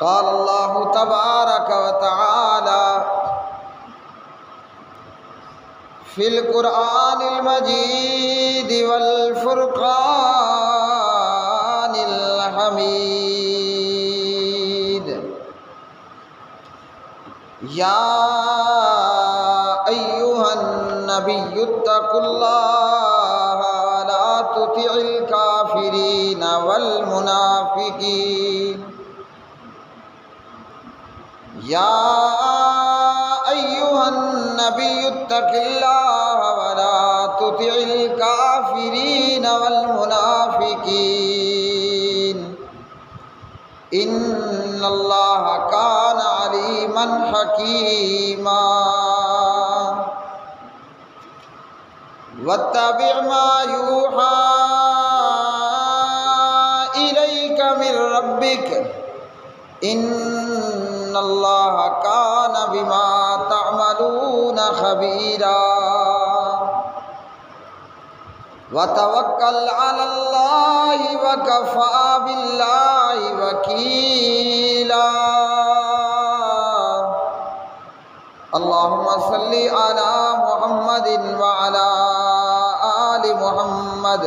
قال اللہ تبارک و تعالی فی القرآن المجید والفرقان الحمید یا ایھا النبی اتقوا اللہ لا تطع الکافرین والمنافقین یا ایھا النبی اتق اللہ ولا تطع الکافرین والمنافقین ان اللہ کان علیما حکیما واتبع ما یوحی الیک من ربک ان اللہ کان بما تعملون خبیرا وتوکل علی اللہ وکفی باللہ وکیلا اللہم صلی علی محمد وعلی آل محمد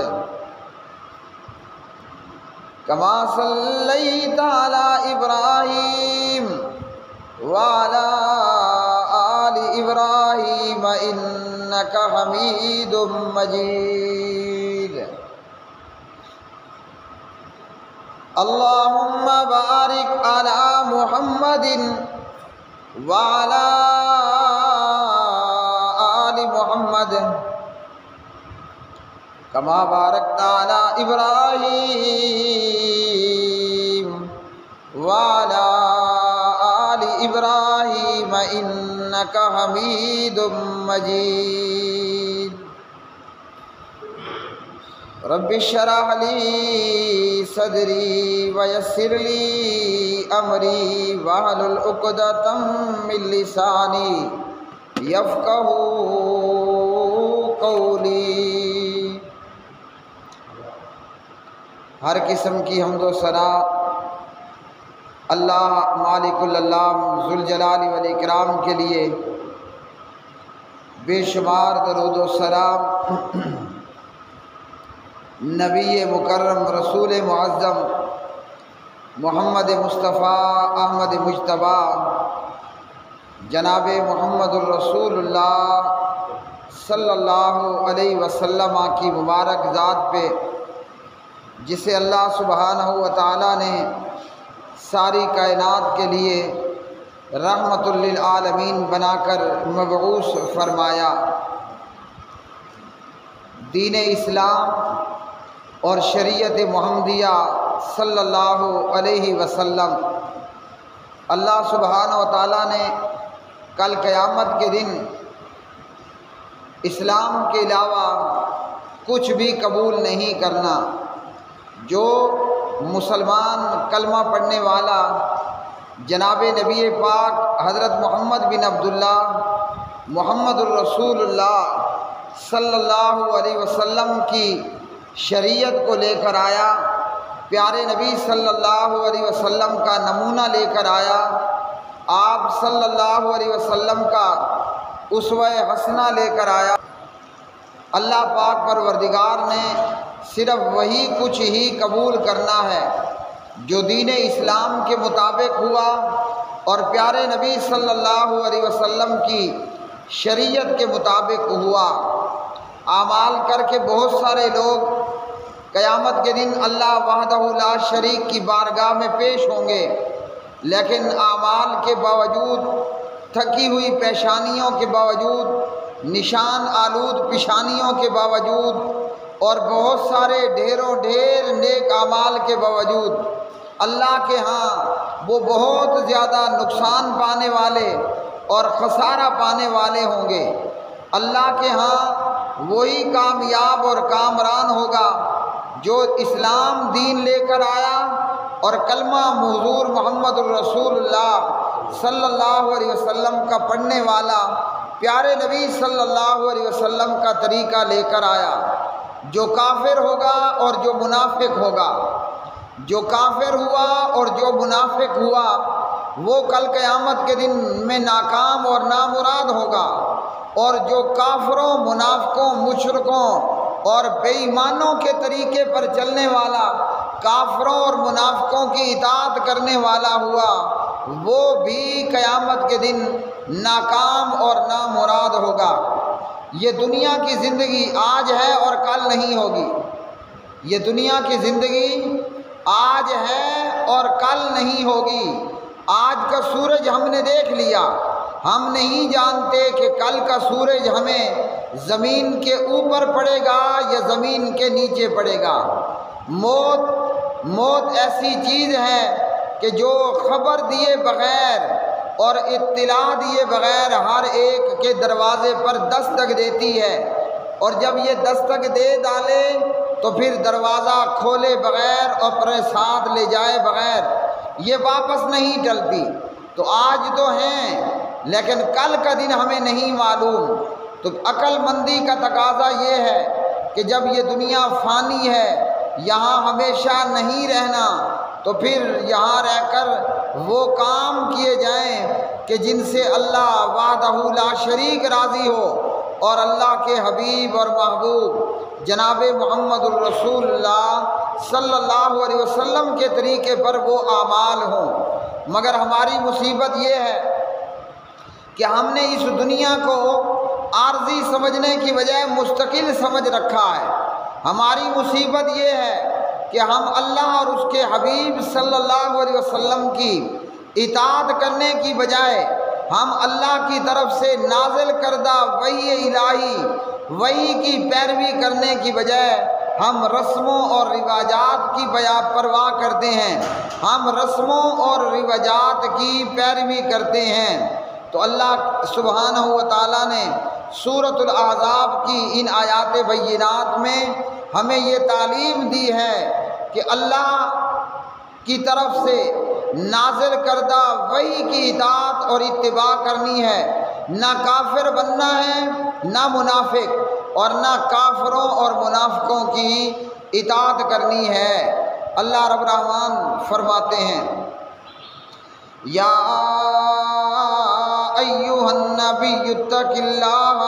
کما صلیت علی ابراہیم وعلی آل ابراہیم انک حمید مجید اللہم بارک علی محمد وعلی آل محمد کما بارکت علی ابراہیم وعلی آل ابراہیم انک حمید مجید رب اشرح لی صدری ویسر لی امری واحلل عقدۃ من لسانی یفقہوا قولی۔ ہر قسم کی حمد و ثنا اللہ مالک العلام ذوالجلال والاکرام کے لیے، بے شمار درود و سلام نبی مکرم رسول معظم محمد مصطفیٰ احمد مجتبیٰ جناب محمد الرسول اللہ صلی اللہ علیہ وسلم کی مبارک ذات پہ، جسے اللہ سبحانہ و تعالیٰ نے ساری کائنات کے لیے رحمت للعالمین بنا کر مبعوث فرمایا۔ دین اسلام اور شریعت محمدیہ صلی اللہ علیہ وسلم، اللہ سبحانہ و تعالیٰ نے کل قیامت کے دن اسلام کے علاوہ کچھ بھی قبول نہیں کرنا۔ جو مسلمان کلمہ پڑھنے والا جناب نبی پاک حضرت محمد بن عبداللہ محمد الرسول اللہ صلی اللہ علیہ وسلم کی شریعت کو لے کر آیا، پیارے نبی صلی اللہ علیہ وسلم کا نمونہ لے کر آیا، آپ صلی اللہ علیہ وسلم کا اسوہ حسنہ لے کر آیا، اللہ پاک پروردگار نے صرف وہی کچھ ہی قبول کرنا ہے جو دین اسلام کے مطابق ہوا اور پیارے نبی صلی اللہ علیہ وسلم کی شریعت کے مطابق ہوا۔ اعمال کر کے بہت سارے لوگ قیامت کے دن اللہ وحدہ لا شریک کی بارگاہ میں پیش ہوں گے، لیکن اعمال کے باوجود، تھکی ہوئی پیشانیوں کے باوجود، نشان آلود پیشانیوں کے باوجود اور بہت سارے ڈھیروں ڈھیر نیک اعمال کے باوجود اللہ کے ہاں وہ بہت زیادہ نقصان پانے والے اور خسارہ پانے والے ہوں گے۔ اللہ کے ہاں وہی کامیاب اور کامران ہوگا جو اسلام دین لے کر آیا اور کلمہ حضور محمد الرسول اللہ صلی اللہ علیہ وسلم کا پڑھنے والا، پیارے نبی صلی اللہ علیہ وسلم کا طریقہ لے کر آیا۔ جو کافر ہوگا اور جو منافق ہوگا، جو کافر ہوا اور جو منافق ہوا وہ کل قیامت کے دن میں ناکام اور نامراد ہوگا، اور جو کافروں، منافقوں، مشرکوں اور بے ایمانوں کے طریقے پر چلنے والا، کافروں اور منافقوں کی اطاعت کرنے والا ہوا، وہ بھی قیامت کے دن ناکام اور نامراد ہوگا۔ یہ دنیا کی زندگی آج ہے اور کل نہیں ہوگی، یہ دنیا کی زندگی آج ہے اور کل نہیں ہوگی۔ آج کا سورج ہم نے دیکھ لیا، ہم نہیں جانتے کہ کل کا سورج ہمیں زمین کے اوپر پڑے گا یا زمین کے نیچے پڑے گا۔ موت ایسی چیز ہے کہ جو خبر دیے بغیر اور اطلاع دیے بغیر ہر ایک کے دروازے پر دستک دیتی ہے، اور جب یہ دستک دے ڈالے تو پھر دروازہ کھولے بغیر اور اپنے ساتھ لے جائے بغیر یہ واپس نہیں ٹلتی۔ تو آج تو ہیں لیکن کل کا دن ہمیں نہیں معلوم۔ تو عقل مندی کا تقاضا یہ ہے کہ جب یہ دنیا فانی ہے، یہاں ہمیشہ نہیں رہنا، تو پھر یہاں رہ کر وہ کام کیے جائیں کہ جن سے اللہ وحدہ لا شریک راضی ہو، اور اللہ کے حبیب اور محبوب جناب محمد الرسول اللہ صلی اللہ علیہ وسلم کے طریقے پر وہ اعمال ہوں۔ مگر ہماری مصیبت یہ ہے کہ ہم نے اس دنیا کو عارضی سمجھنے کی بجائے مستقل سمجھ رکھا ہے۔ ہماری مصیبت یہ ہے کہ ہم اللہ اور اس کے حبیب صلی اللہ علیہ وسلم کی اطاعت کرنے کی بجائے ہم اللہ کی طرف سے نازل کردہ وحی الہی، وحی کی پیروی کرنے کی بجائے ہم رسموں اور رواجات کی پرواہ کرتے ہیں، ہم رسموں اور رواجات کی پیروی کرتے ہیں۔ تو اللہ سبحانہ و تعالیٰ نے سورۃ الاحزاب کی ان آیات بینات میں ہمیں یہ تعلیم دی ہے کہ اللہ کی طرف سے نازل کردہ وحی کی اطاعت اور اتباع کرنی ہے، نہ کافر بننا ہے نہ منافق، اور نہ کافروں اور منافقوں کی اطاعت کرنی ہے۔ اللہ رب الرحمن فرماتے ہیں یا ایھا النبی اتق اللہ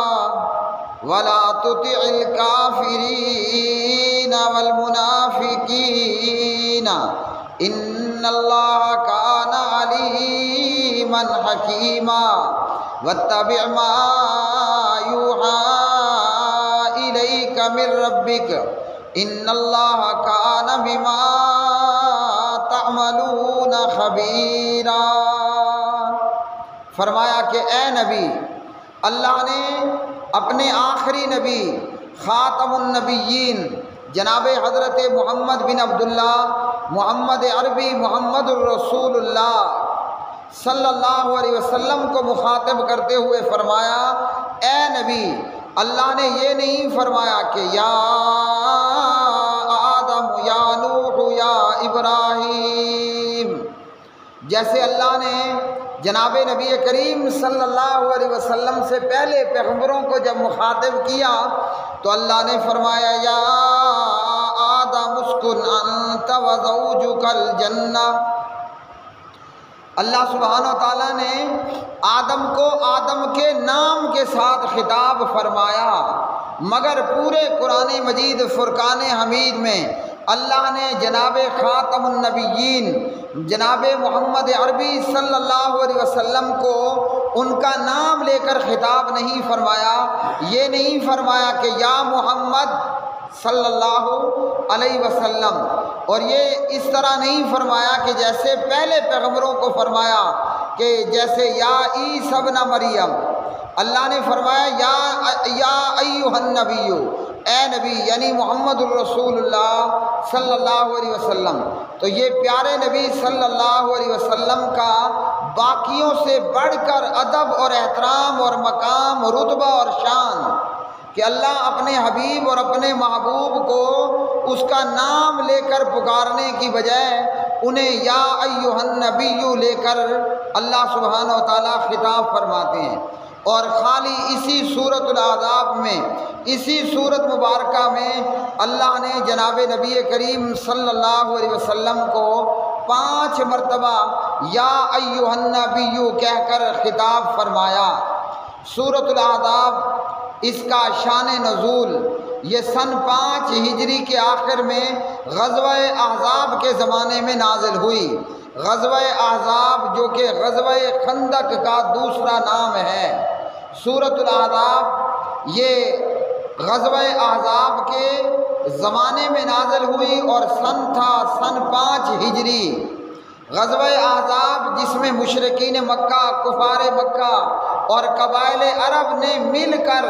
ولا تطع الکافرین والمنافقین ان اللہ کان علیما حکیما واتبع ما یوحی الیک من ربک ان اللہ کان بما تعملون خبیرا۔ فرمایا کہ اے نبی، اللہ نے اپنے آخری نبی خاتم النبیین جناب حضرت محمد بن عبداللہ محمد عربی محمد الرسول اللہ صلی اللہ علیہ وسلم کو مخاطب کرتے ہوئے فرمایا اے نبی، اللہ نے یہ نہیں فرمایا کہ یا آدم یا نوح یا ابراہیم، جیسے اللہ نے جناب نبی کریم صلی اللہ علیہ وسلم سے پہلے پیغمبروں کو جب مخاطب کیا تو اللہ نے فرمایا یا آدم اسکن انت وزوجک الجنہ۔ اللہ سبحانہ و تعالیٰ نے آدم کو آدم کے نام کے ساتھ خطاب فرمایا، مگر پورے قرآن مجید فرقان حمید میں اللہ نے جناب خاتم النبیین جناب محمد عربی صلی اللہ علیہ وسلم کو ان کا نام لے کر خطاب نہیں فرمایا، یہ نہیں فرمایا کہ یا محمد صلی اللہ علیہ وسلم، اور یہ اس طرح نہیں فرمایا کہ جیسے پہلے پیغمبروں کو فرمایا کہ جیسے یا عیسی ابن مریم، اللہ نے فرمایا یا ایھا النبی، اے نبی یعنی محمد الرسول اللہ صلی اللہ علیہ وسلم۔ تو یہ پیارے نبی صلی اللہ علیہ وسلم کا باقیوں سے بڑھ کر ادب اور احترام اور مقام، رتبہ اور شان کہ اللہ اپنے حبیب اور اپنے محبوب کو اس کا نام لے کر پکارنے کی بجائے انہیں یا ایھا النبی لے کر اللہ سبحانہ و تعالیٰ خطاب فرماتے ہیں۔ اور خالی اسی سورۃ الاحزاب میں، اسی سورت مبارکہ میں اللہ نے جناب نبی کریم صلی اللہ علیہ وسلم کو 5 مرتبہ یا ایھا النبی کہہ کر خطاب فرمایا۔ سورۃ الاحزاب، اس کا شان نزول یہ سن 5 ہجری کے آخر میں غزوہ احزاب کے زمانے میں نازل ہوئی۔ غزوہ احزاب جو کہ غزوہ خندق کا دوسرا نام ہے۔ سورۃ الاحزاب یہ غزوہ احزاب کے زمانے میں نازل ہوئی اور سن تھا سن 5 ہجری۔ غزوہ احزاب جس میں مشرکین مکہ، کفار مکہ اور قبائل عرب نے مل کر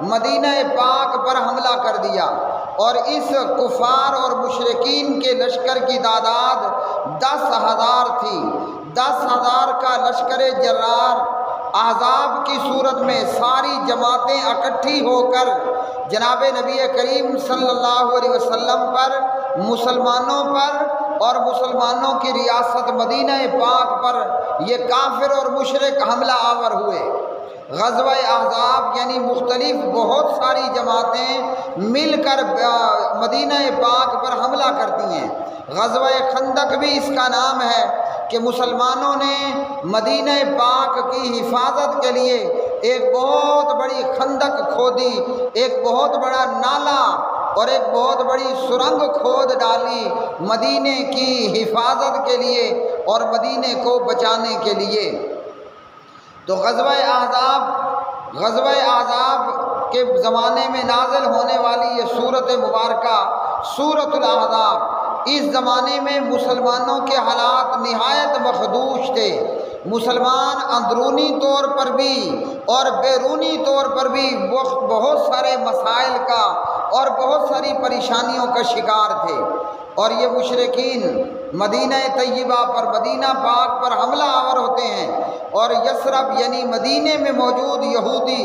مدینہ پاک پر حملہ کر دیا، اور اس کفار اور مشرکین کے لشکر کی تعداد 10,000 تھی۔ 10,000 کا لشکر جرار احزاب کی صورت میں ساری جماعتیں اکٹھی ہو کر جناب نبی کریم صلی اللہ علیہ وسلم پر، مسلمانوں پر اور مسلمانوں کی ریاست مدینہ پاک پر یہ کافر اور مشرک حملہ آور ہوئے۔ غزوہ احزاب یعنی مختلف بہت ساری جماعتیں مل کر مدینہ پاک پر حملہ کرتی ہیں۔ غزوہ خندق بھی اس کا نام ہے کہ مسلمانوں نے مدینہ پاک کی حفاظت کے لیے ایک بہت بڑی خندق کھودی، ایک بہت بڑا نالا اور ایک بہت بڑی سرنگ کھود ڈالی مدینے کی حفاظت کے لیے اور مدینے کو بچانے کے لیے۔ تو غزوہ احزاب کے زمانے میں نازل ہونے والی یہ سورت مبارکہ سورۃ الاحزاب، اس زمانے میں مسلمانوں کے حالات نہایت مخدوش تھے۔ مسلمان اندرونی طور پر بھی اور بیرونی طور پر بھی بہت سارے مسائل کا اور بہت ساری پریشانیوں کا شکار تھے، اور یہ مشرکین مدینہ طیبہ پر، مدینہ پاک پر حملہ آور ہوتے ہیں، اور یثرب یعنی مدینے میں موجود یہودی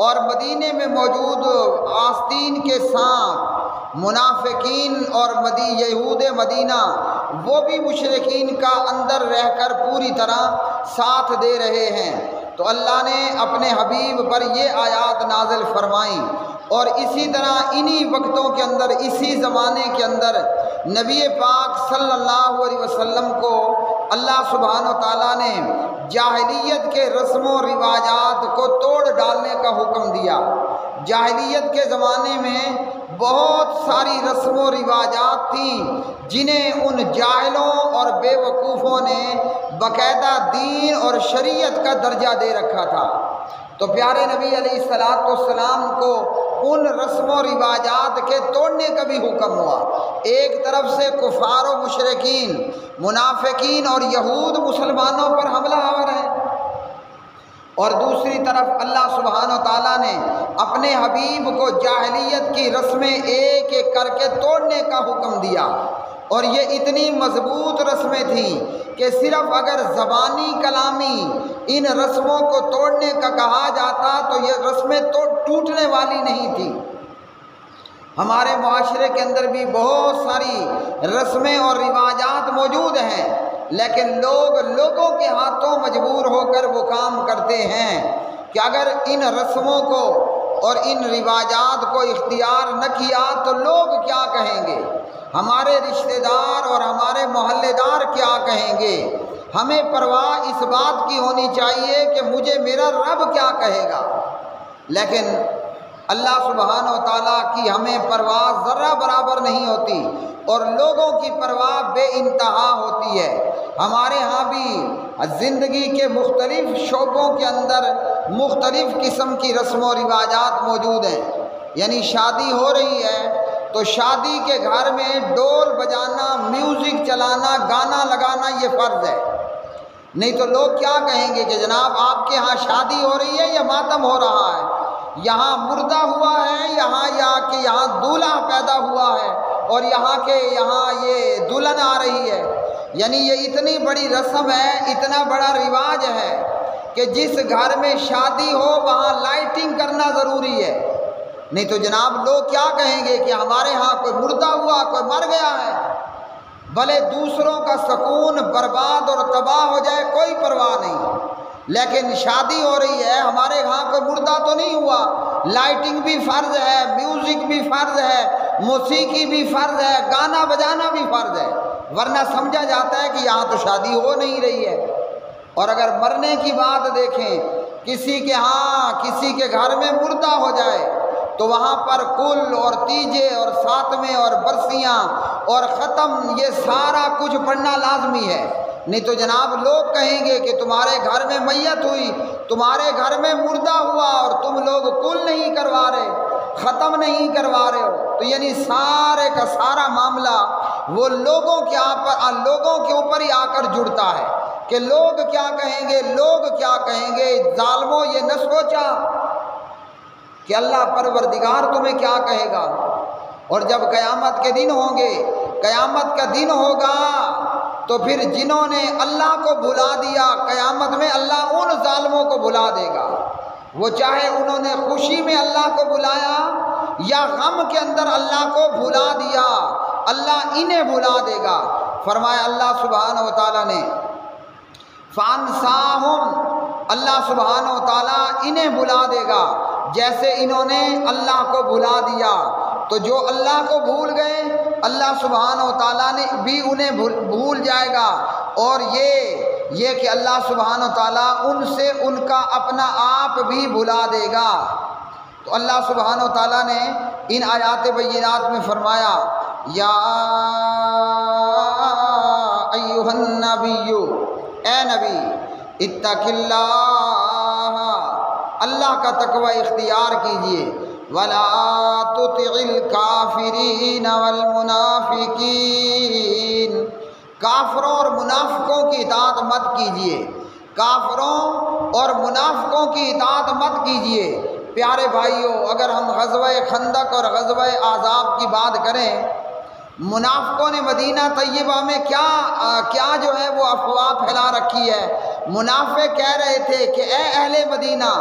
اور مدینے میں موجود آستین کے سانپ منافقین اور یہود مدینہ وہ بھی مشرکین کا اندر رہ کر پوری طرح ساتھ دے رہے ہیں۔ تو اللہ نے اپنے حبیب پر یہ آیات نازل فرمائیں، اور اسی طرح انہی وقتوں کے اندر، اسی زمانے کے اندر نبی پاک صلی اللہ علیہ وسلم کو اللہ سبحانہ و تعالیٰ نے جاہلیت کے رسم و رواجات کو توڑ ڈالنے کا حکم دیا۔ جاہلیت کے زمانے میں بہت ساری رسم و رواجات تھیں جنہیں ان جاہلوں اور بے وقوفوں نے باقاعدہ دین اور شریعت کا درجہ دے رکھا تھا۔ تو پیارے نبی علیہ السلام کو ان رسم و رواجات کے توڑنے کا بھی حکم ہوا۔ ایک طرف سے کفار و مشرکین، منافقین اور یہود مسلمانوں پر حملہ آور ہیں، اور دوسری طرف اللہ سبحانہ و تعالیٰ نے اپنے حبیب کو جاہلیت کی رسمیں ایک ایک کر کے توڑنے کا حکم دیا، اور یہ اتنی مضبوط رسمیں تھیں کہ صرف اگر زبانی کلامی ان رسموں کو توڑنے کا کہا جاتا تو یہ رسمیں ٹوٹنے والی نہیں تھیں۔ ہمارے معاشرے کے اندر بھی بہت ساری رسمیں اور رواجات موجود ہیں، لیکن لوگوں کے ہاتھوں مجبور ہو کر وہ کام کرتے ہیں کہ اگر ان رسموں کو اور ان رواجات کو اختیار نہ کیا تو لوگ کیا کہیں گے، ہمارے رشتہ دار اور ہمارے محلے دار کیا کہیں گے۔ ہمیں پرواہ اس بات کی ہونی چاہیے کہ مجھے میرا رب کیا کہے گا، لیکن اللہ سبحانہ و تعالیٰ کی ہمیں پرواہ ذرہ برابر نہیں ہوتی، اور لوگوں کی پرواہ بے انتہا ہوتی ہے۔ ہمارے ہاں بھی زندگی کے مختلف شعبوں کے اندر مختلف قسم کی رسم و رواجات موجود ہیں۔ یعنی شادی ہو رہی ہے تو شادی کے گھر میں ڈول بجانا، میوزک چلانا، گانا لگانا یہ فرض ہے، نہیں تو لوگ کیا کہیں گے کہ جناب آپ کے ہاں شادی ہو رہی ہے یا ماتم ہو رہا ہے، یہاں مردہ ہوا ہے، یہاں دولہا پیدا ہوا ہے، اور یہاں یہ دلہن آ رہی ہے۔ یعنی یہ اتنی بڑی رسم ہے، اتنا بڑا رواج ہے کہ جس گھر میں شادی ہو وہاں لائٹنگ کرنا ضروری ہے، نہیں تو جناب لوگ کیا کہیں گے کہ ہمارے ہاں کوئی مردہ ہوا، کوئی مر گیا ہے۔ بھلے دوسروں کا سکون برباد اور تباہ ہو جائے کوئی پرواہ نہیں، لیکن شادی ہو رہی ہے، ہمارے ہاں کوئی مردہ تو نہیں ہوا، لائٹنگ بھی فرض ہے، میوزک بھی فرض ہے، موسیقی بھی فرض ہے، گانا بجانا بھی فرض ہے، ورنہ سمجھا جاتا ہے کہ یہاں تو شادی ہو نہیں رہی ہے۔ اور اگر مرنے کی بات دیکھیں، کسی کے ہاں کسی کے گھر میں مردہ ہو جائے تو وہاں پر کل اور تیجے اور ساتویں اور برسیاں اور ختم یہ سارا کچھ پڑھنا لازمی ہے، نہیں تو جناب لوگ کہیں گے کہ تمہارے گھر میں میت ہوئی، تمہارے گھر میں مردہ ہوا اور تم لوگ کل نہیں کروا رہے، ختم نہیں کروا رہے ہو۔ تو یعنی سارے کا سارا معاملہ وہ لوگوں کے اوپر ہی آ کر جڑتا ہے کہ لوگ کیا کہیں گے، لوگ کیا کہیں گے۔ ظالموں یہ نہ سوچا کہ اللہ پروردگار تمہیں کیا کہے گا، اور جب قیامت کے دن ہوں گے، قیامت کا دن ہوگا تو پھر جنہوں نے اللہ کو بھلا دیا، قیامت میں اللہ ان ظالموں کو بھلا دے گا، وہ چاہے انہوں نے خوشی میں اللہ کو بلایا یا غم کے اندر اللہ کو بھلا دیا، اللہ انہیں بھلا دے گا۔ فرمایا اللہ سبحانہ و تعالیٰ نے فَأَنْسَاهُمْ، اللہ سبحانہ و تعالیٰ انہیں بھلا دے گا جیسے انہوں نے اللہ کو بھلا دیا۔ تو جو اللہ کو بھول گئے اللہ سبحانہ و تعالیٰ نے بھی انہیں بھول جائے گا، اور یہ کہ اللہ سبحانہ و تعالیٰ ان سے ان کا اپنا آپ بھی بھلا دے گا۔ تو اللہ سبحانہ و تعالیٰ نے ان آیات بینات میں فرمایا یا ایھا النبی، اے نبی اتق اللہ، اللہ کا تقوی اختیار کیجئے، ولا تطع الکافرین والمنافقین، کافروں اور منافقوں کی اطاعت مت کیجئے، کافروں اور منافقوں کی اطاعت مت کیجئے۔ پیارے بھائیوں، اگر ہم غزوہ خندق اور غزوہ احزاب کی بات کریں، منافقوں نے مدینہ طیبہ میں کیا جو ہے وہ افواہ پھیلا رکھی ہے۔ منافق کہہ رہے تھے کہ اے اہل مدینہ،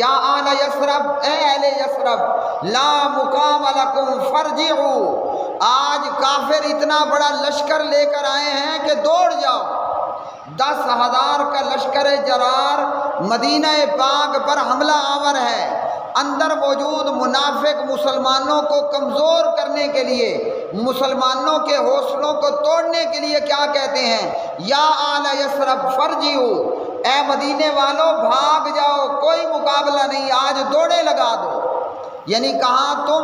یا آل یثرب، اے اہل یثرب، لا مقام لکم فرجعوا، آج کافر اتنا بڑا لشکر لے کر آئے ہیں کہ دوڑ جاؤ۔ 10,000 کا لشکر جرار مدینہ پاک پر حملہ آور ہے، اندر موجود منافق مسلمانوں کو کمزور کرنے کے لیے، مسلمانوں کے حوصلوں کو توڑنے کے لیے کیا کہتے ہیں، یا آل یثرب فرجعوا، اے مدینے والوں بھاگ جاؤ، کوئی مقابلہ نہیں، آج دوڑے لگا دو۔ یعنی کہاں تم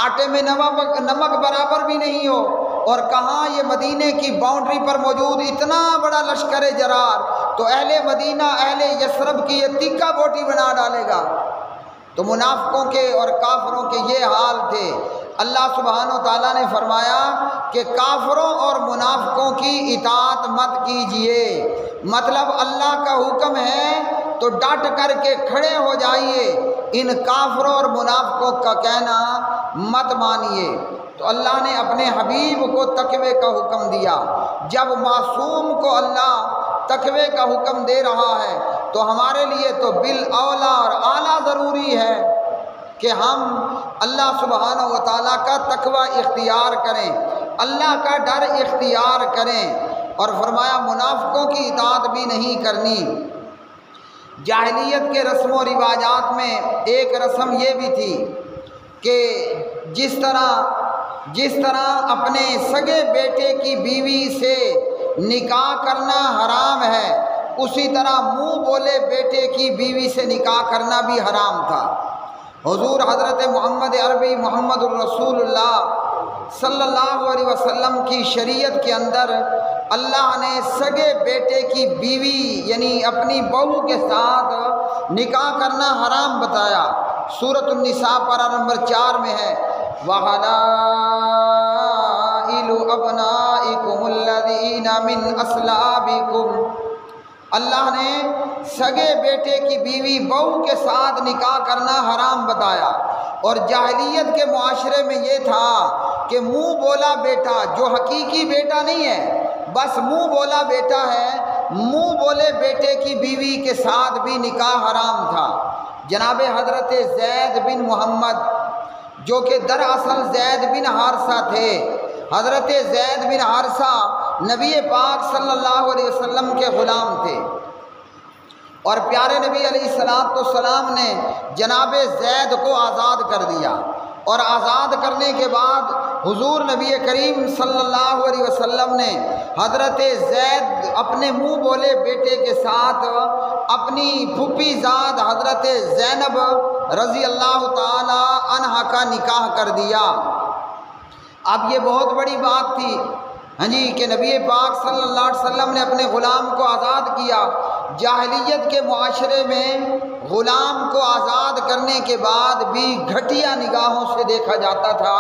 آٹے میں نمک برابر بھی نہیں ہو، اور کہاں یہ مدینے کی باؤنڈری پر موجود اتنا بڑا لشکر جرار، تو اہل مدینہ اہل یثرب کی یہ تکہ بوٹی بنا ڈالے گا۔ تو منافقوں کے اور کافروں کے یہ حال تھے۔ اللہ سبحانہ و تعالیٰ نے فرمایا کہ کافروں اور منافقوں کی اطاعت مت کیجئے، مطلب اللہ کا حکم ہے تو ڈٹ کر کے کھڑے ہو جائیے، ان کافروں اور منافقوں کا کہنا مت مانیے۔ تو اللہ نے اپنے حبیب کو تقوی کا حکم دیا۔ جب معصوم کو اللہ تقوی کا حکم دے رہا ہے تو ہمارے لیے تو بالاولیٰ اور اعلیٰ ضروری ہے کہ ہم اللہ سبحانہ و تعالیٰ کا تقوی اختیار کریں، اللہ کا ڈر اختیار کریں۔ اور فرمایا منافقوں کی اطاعت بھی نہیں کرنی۔ جاہلیت کے رسم و رواجات میں ایک رسم یہ بھی تھی کہ جس طرح اپنے سگے بیٹے کی بیوی سے نکاح کرنا حرام ہے، اسی طرح منہ بولے بیٹے کی بیوی سے نکاح کرنا بھی حرام تھا۔ حضور حضرت محمد عربی محمد الرسول اللہ صلی اللہ علیہ وسلم کی شریعت کے اندر اللہ نے سگے بیٹے کی بیوی یعنی اپنی بہو کے ساتھ نکاح کرنا حرام بتایا۔ سورۃ النساء پارہ نمبر 4 میں ہے وَحَلَائِلُ أَبْنَائِكُمُ الَّذِينَ مِنْ أَصْلَابِكُمْ، اللہ نے سگے بیٹے کی بیوی بہو کے ساتھ نکاح کرنا حرام بتایا۔ اور جاہلیت کے معاشرے میں یہ تھا کہ منہ بولا بیٹا جو حقیقی بیٹا نہیں ہے، بس منہ بولا بیٹا ہے، منہ بولے بیٹے کی بیوی کے ساتھ بھی نکاح حرام تھا۔ جناب حضرت زید بن محمد جو کہ دراصل زید بن حارثہ تھے، حضرت زید بن حارثہ نبی پاک صلی اللہ علیہ وسلم کے غلام تھے۔ اور پیارے نبی علیہ السلام نے جناب زید کو آزاد کر دیا، اور آزاد کرنے کے بعد حضور نبی کریم صلی اللہ علیہ وسلم نے حضرت زید اپنے منہ بولے بیٹے کے ساتھ اپنی پھوپھی زاد حضرت زینب رضی اللہ تعالی عنہا کا نکاح کر دیا۔ اب یہ بہت بڑی بات تھی کہ نبی پاک صلی اللہ علیہ وسلم نے اپنے غلام کو آزاد کیا۔ جاہلیت کے معاشرے میں غلام کو آزاد کرنے کے بعد بھی گھٹیا نگاہوں سے دیکھا جاتا تھا،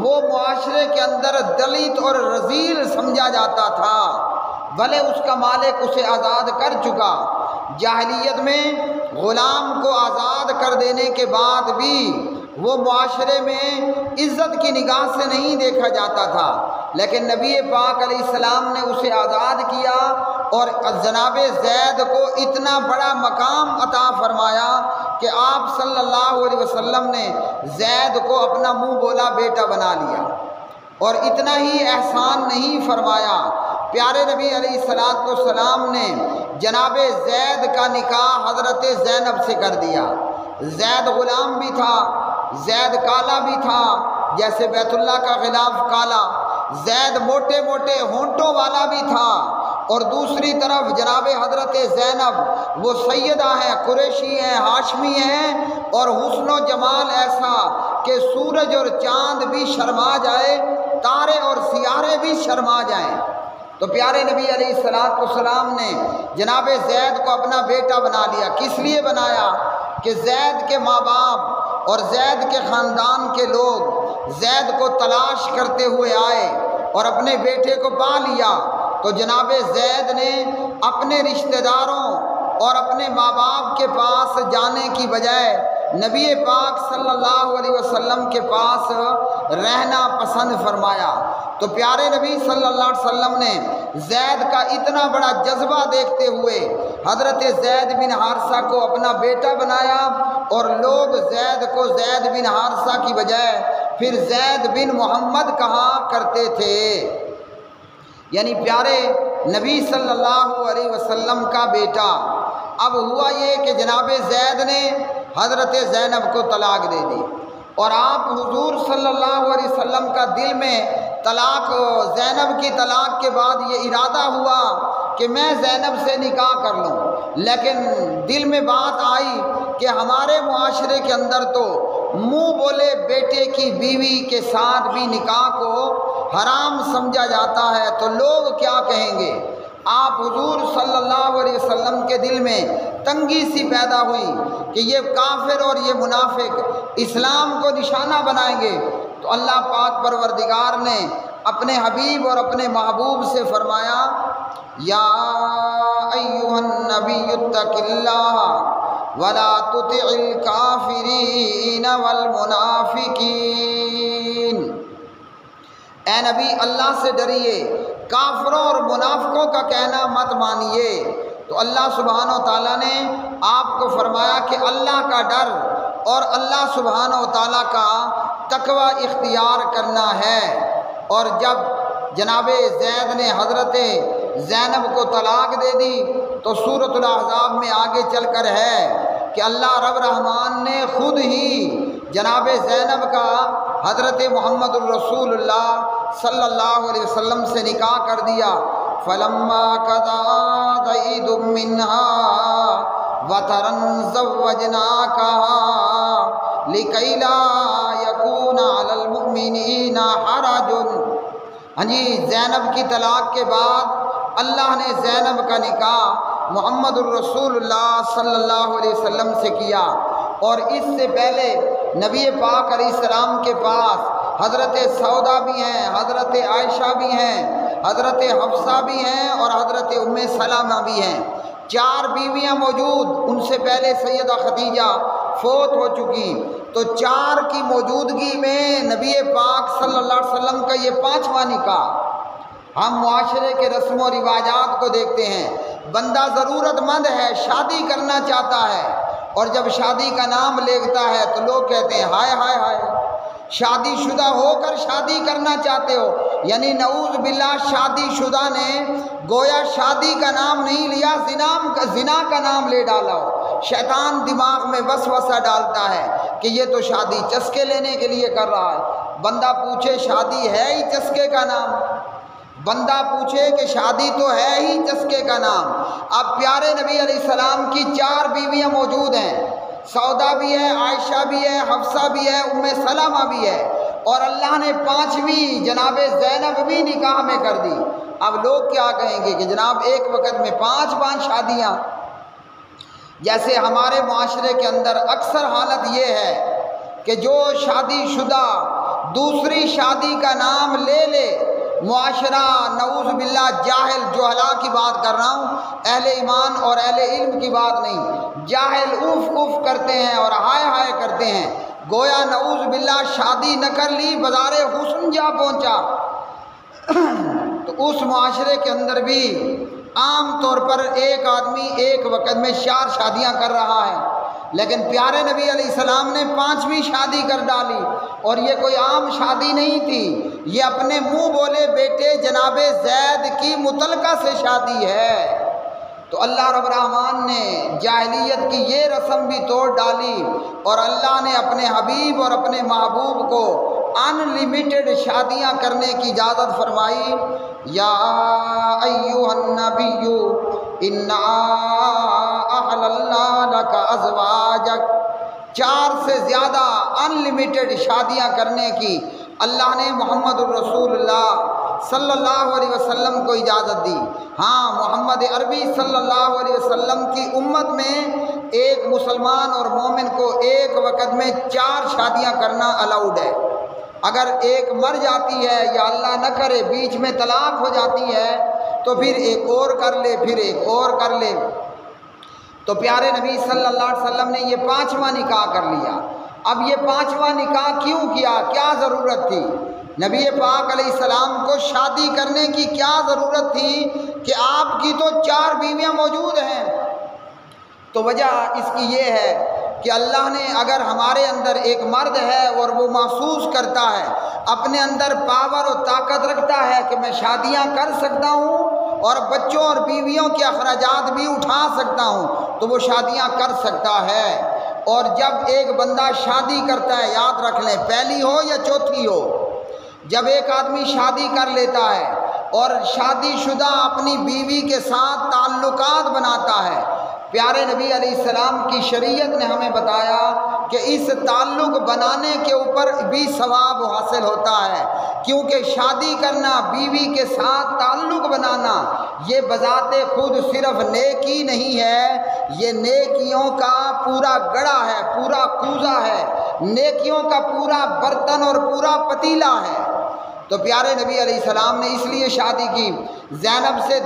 وہ معاشرے کے اندر دلیت اور رذیل سمجھا جاتا تھا، بھلے اس کا مالک اسے آزاد کر چکا۔ جاہلیت میں غلام کو آزاد کر دینے کے بعد بھی وہ معاشرے میں عزت کی نگاہ سے نہیں دیکھا جاتا تھا، لیکن نبی پاک علیہ السلام نے اسے آزاد کیا اور جناب زید کو اتنا بڑا مقام عطا فرمایا کہ آپ صلی اللہ علیہ وسلم نے زید کو اپنا منہ بولا بیٹا بنا لیا۔ اور اتنا ہی احسان نہیں فرمایا، پیارے نبی علیہ السلام نے جناب زید کا نکاح حضرت زینب سے کر دیا۔ زید غلام بھی تھا، زید کالا بھی تھا جیسے بیت اللہ کا غلاف کالا، زید موٹے موٹے ہونٹوں والا بھی تھا، اور دوسری طرف جناب حضرت زینب وہ سیدہ ہیں، قریشی ہیں، ہاشمی ہیں، اور حسن و جمال ایسا کہ سورج اور چاند بھی شرما جائے، تارے اور سیارے بھی شرما جائیں۔ تو پیارے نبی علیہ السلام نے جناب زید کو اپنا بیٹا بنا لیا۔ کس لیے بنایا؟ کہ زید کے ماں باپ اور زید کے خاندان کے لوگ زید کو تلاش کرتے ہوئے آئے اور اپنے بیٹے کو پا لیا، تو جناب زید نے اپنے رشتہ داروں اور اپنے ماں باپ کے پاس جانے کی بجائے نبی پاک صلی اللہ علیہ وسلم کے پاس رہنا پسند فرمایا۔ تو پیارے نبی صلی اللہ علیہ وسلم نے زید کا اتنا بڑا جذبہ دیکھتے ہوئے حضرت زید بن حارثہ کو اپنا بیٹا بنایا، اور لوگ زید کو زید بن حارثہ کی بجائے پھر زید بن محمد کہا کرتے تھے۔ یعنی پیارے نبی صلی اللہ علیہ وسلم کا بیٹا۔ اب ہوا یہ کہ جناب زید نے حضرت زینب کو طلاق دے دی، اور آپ حضور صلی اللہ علیہ وسلم کا دل میں زینب کی طلاق کے بعد یہ ارادہ ہوا کہ میں زینب سے نکاح کر لوں، لیکن دل میں بات آئی کہ ہمارے معاشرے کے اندر تو منہ بولے بیٹے کی بیوی کے ساتھ بھی نکاح کو حرام سمجھا جاتا ہے، تو لوگ کیا کہیں گے۔ آپ حضور صلی اللہ علیہ وسلم کے دل میں تنگی سی پیدا ہوئی کہ یہ کافر اور یہ منافق اسلام کو نشانہ بنائیں گے، تو اللہ پاک پروردگار نے اپنے حبیب اور اپنے محبوب سے فرمایا، یا ایھا النبی اتق اللہ ولا تطع الکافرین والمنافقین۔ اے نبی اللہ سے ڈریے، کافروں اور منافقوں کا کہنا مت مانیے۔ تو اللہ سبحانہ و تعالیٰ نے آپ کو فرمایا کہ اللہ کا ڈر اور اللہ سبحانہ و تعالیٰ کا تقوی اختیار کرنا ہے۔ اور جب جناب زید نے حضرت زینب کو طلاق دے دی تو سورۃ الاحزاب میں آگے چل کر ہے کہ اللہ رب رحمان نے خود ہی جناب زینب کا حضرت محمد الرسول اللہ صلی اللہ علیہ وسلم سے نکاح کر دیا۔ فلما قضى زيد منها وطرا زوجناكها لكي لا يكون على المؤمنين حرج۔ زینب کی طلاق کے بعد اللہ نے زینب کا نکاح محمد الرسول اللہ صلی اللہ علیہ وسلم سے کیا، اور اس سے پہلے نبی پاک علیہ السلام کے پاس حضرت سودا بھی ہیں، حضرت عائشہ بھی ہیں، حضرت حفصہ بھی ہیں، اور حضرت ام سلمہ بھی ہیں۔ 4 بیویاں موجود، ان سے پہلے سیدہ خدیجہ فوت ہو چکی، تو 4 کی موجودگی میں نبی پاک صلی اللہ علیہ وسلم کا یہ 5واں نکاح۔ ہم معاشرے کے رسم و رواجات کو دیکھتے ہیں، بندہ ضرورت مند ہے، شادی کرنا چاہتا ہے، اور جب شادی کا نام لیتا ہے تو لوگ کہتے ہیں ہائے ہائے ہائے، شادی شدہ ہو کر شادی کرنا چاہتے ہو، یعنی نعوذ باللہ شادی شدہ نے گویا شادی کا نام نہیں لیا، زنا کا نام لے ڈالا ہو۔ شیطان دماغ میں وسوسہ ڈالتا ہے کہ یہ تو شادی چسکے لینے کے لیے کر رہا ہے۔ بندہ پوچھے شادی ہے ہی چسکے کا نام، بندہ پوچھے کہ شادی تو ہے ہی چسکے کا نام۔ اب پیارے نبی علیہ السلام کی 4 بیویاں موجود ہیں، سودا بھی ہے، عائشہ بھی ہے، حفصہ بھی ہے، ام سلمہ بھی ہے، اور اللہ نے 5ویں جناب زینب بھی نکاح میں کر دی۔ اب لوگ کیا کہیں گے کہ جناب ایک وقت میں 5 شادیاں؟ جیسے ہمارے معاشرے کے اندر اکثر حالت یہ ہے کہ جو شادی شدہ دوسری شادی کا نام لے لے، معاشرہ نعوذ باللہ جاہل جہلا کی بات کر رہا ہوں، اہل ایمان اور اہل علم کی بات نہیں، جاہل اوف اوف کرتے ہیں اور ہائے ہائے کرتے ہیں، گویا نعوذ باللہ شادی نہ کر لی بازار حسن جا پہنچا۔ تو اس معاشرے کے اندر بھی عام طور پر ایک آدمی ایک وقت میں 4 شادیاں کر رہا ہے، لیکن پیارے نبی علیہ السلام نے 5ویں شادی کر ڈالی، اور یہ کوئی عام شادی نہیں تھی، یہ اپنے منہ بولے بیٹے جناب زید کی متعلقہ سے شادی ہے۔ تو اللہ رب الرحمن نے جاہلیت کی یہ رسم بھی توڑ ڈالی، اور اللہ نے اپنے حبیب اور اپنے محبوب کو ان لمیٹڈ شادیاں کرنے کی اجازت فرمائی۔ یا ایھا النبی انا احللنا لک ازواجک، 4 سے زیادہ ان لمیٹڈ شادیاں کرنے کی اللہ نے محمد الرسول اللہ صلی اللہ علیہ وسلم کو اجازت دی۔ ہاں، محمد عربی صلی اللہ علیہ وسلم کی امت میں ایک مسلمان اور مومن کو ایک وقت میں 4 شادیاں کرنا الاؤڈ ہے۔ اگر ایک مر جاتی ہے یا اللہ نہ کرے بیچ میں طلاق ہو جاتی ہے تو پھر ایک اور کر لے، پھر ایک اور کر لے۔ تو پیارے نبی صلی اللہ علیہ وسلم نے یہ 5واں نکاح کر لیا۔ اب یہ 5واں نکاح کیوں کیا؟ کیا ضرورت تھی؟ نبی پاک علیہ السلام کو شادی کرنے کی کیا ضرورت تھی کہ آپ کی تو 4 بیویاں موجود ہیں؟ تو وجہ اس کی یہ ہے کہ اللہ نے اگر ہمارے اندر ایک مرد ہے اور وہ محسوس کرتا ہے، اپنے اندر پاور اور طاقت رکھتا ہے کہ میں شادیاں کر سکتا ہوں اور بچوں اور بیویوں کے اخراجات بھی اٹھا سکتا ہوں، تو وہ شادیاں کر سکتا ہے۔ اور جب ایک بندہ شادی کرتا ہے، یاد رکھ لیں، پہلی ہو یا چوتھی ہو، جب ایک آدمی شادی کر لیتا ہے اور شادی شدہ اپنی بیوی کے ساتھ تعلقات بناتا ہے، پیارے نبی علیہ السلام کی شریعت نے ہمیں بتایا کہ اس تعلق بنانے کے اوپر بھی ثواب حاصل ہوتا ہے، کیونکہ شادی کرنا، بیوی کے ساتھ تعلق بنانا، یہ بذات خود صرف نیکی نہیں ہے، یہ نیکیوں کا پورا گڑھا ہے، پورا کوزہ ہے، نیکیوں کا پورا برتن اور پورا پتیلا ہے۔ تو پیارے نبی علیہ السلام نے اس لیے شادی کی زینب سے،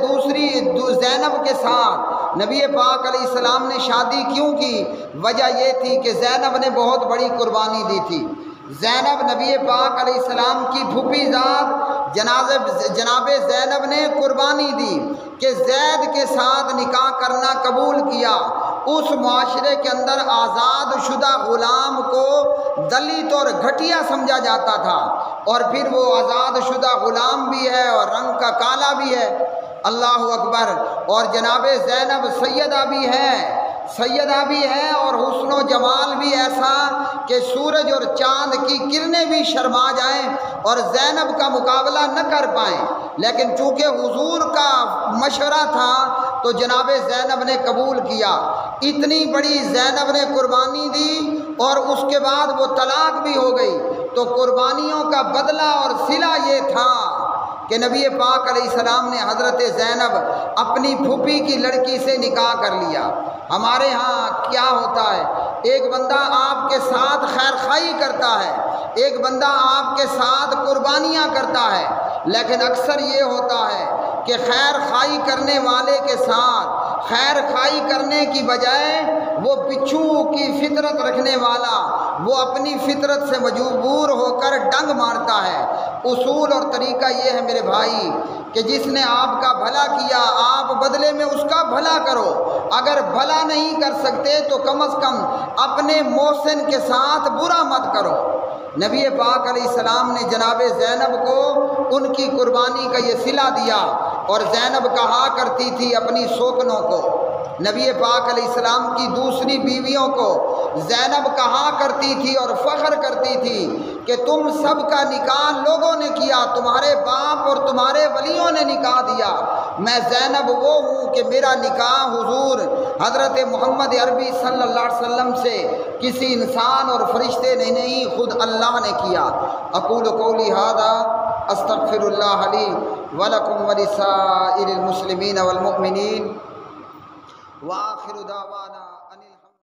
زینب کے ساتھ نبی پاک علیہ السلام نے شادی کیوں کی؟ وجہ یہ تھی کہ زینب نے بہت بڑی قربانی دی تھی۔ زینب نبی پاک علیہ السلام کی پھوپھی ذات جناب زینب نے قربانی دی کہ زید کے ساتھ نکاح کرنا قبول کیا۔ اس معاشرے کے اندر آزاد شدہ غلام کو دلیت اور گھٹیا سمجھا جاتا تھا، اور پھر وہ آزاد شدہ غلام بھی ہے اور رنگ کا کالا بھی ہے، اللہ اکبر، اور جناب زینب سیدہ بھی ہے اور حسن و جمال بھی ایسا کہ سورج اور چاند کی کرنیں بھی شرما جائیں اور زینب کا مقابلہ نہ کر پائیں، لیکن چونکہ حضور کا مشورہ تھا تو جناب زینب نے قبول کیا۔ اتنی بڑی زینب نے قربانی دی اور اس کے بعد وہ طلاق بھی ہو گئی، تو قربانیوں کا بدلہ اور صلہ یہ تھا کہ نبی پاک علیہ السلام نے حضرت زینب اپنی پھوپھی کی لڑکی سے نکاح کر لیا۔ ہمارے ہاں کیا ہوتا ہے، ایک بندہ آپ کے ساتھ خیر خواہی کرتا ہے، ایک بندہ آپ کے ساتھ قربانیاں کرتا ہے، لیکن اکثر یہ ہوتا ہے کہ خیر خواہی کرنے والے کے ساتھ خیر خواہی کرنے کی بجائے وہ بچھو کی فطرت رکھنے والا وہ اپنی فطرت سے مجبور ہو کر ڈنگ مارتا ہے۔ اصول اور طریقہ یہ ہے میرے بھائی کہ جس نے آپ کا بھلا کیا آپ بدلے میں اس کا بھلا کرو، اگر بھلا نہیں کر سکتے تو کم از کم اپنے محسن کے ساتھ برا مت کرو۔ نبی پاک علیہ السلام نے جناب زینب کو ان کی قربانی کا یہ صلہ دیا، اور زینب کہا کرتی تھی اپنی سوکنوں کو، نبی پاک علیہ السلام کی دوسری بیویوں کو زینب کہا کرتی تھی اور فخر کرتی تھی کہ تم سب کا نکاح لوگوں نے کیا، تمہارے باپ اور تمہارے ولیوں نے نکاح دیا، میں زینب وہ ہوں کہ میرا نکاح حضور حضرت محمد عربی صلی اللہ علیہ وسلم سے کسی انسان اور فرشتے نے نہیں، خود اللہ نے کیا۔ اقول قولی ھذا استغفر اللہ لی ولکم ولسائر المسلمین والمؤمنین وآخر دعوانا